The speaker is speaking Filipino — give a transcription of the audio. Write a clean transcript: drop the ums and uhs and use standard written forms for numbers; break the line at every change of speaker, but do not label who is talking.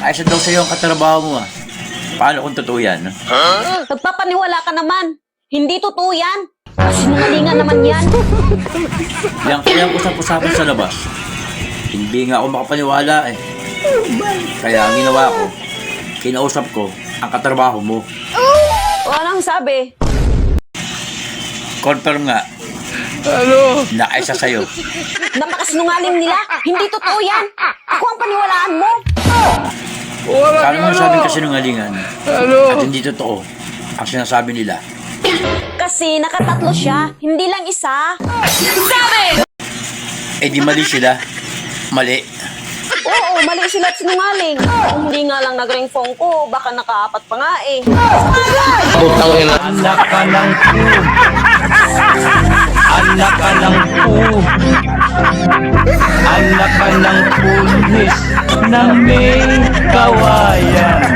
Nakaisa daw sa'yo ang katrabaho mo ah. Paano kung totoo yan?
Nagpapaniwala ka naman. Hindi totoo yan. Sinungalingan naman yan.
Yang usap-usapan sa labas. Hindi nga ako makapaniwala eh. Kaya ang ginawa ko, kinausap ko ang katrabaho mo.
O anong sabi?
Confirm nga. Nakaisa sa'yo.
Napakasinungaling nila. Hindi totoo yan. Ako ang paniwalaan mo.
Paano mo nasabing kasinungalingan? At hindi totoo ang sinasabi nila.
Kasi nakatatlo siya. Hindi lang isa.
Eh di mali sila. Mali.
Oo, mali sila at sinungaling. Kung hindi nga lang nag-ring phone ko, baka nakaapat pa nga eh.
Anak ka ng pu. Anak ka ng pu. Anak ka ng pulis na may kawayan.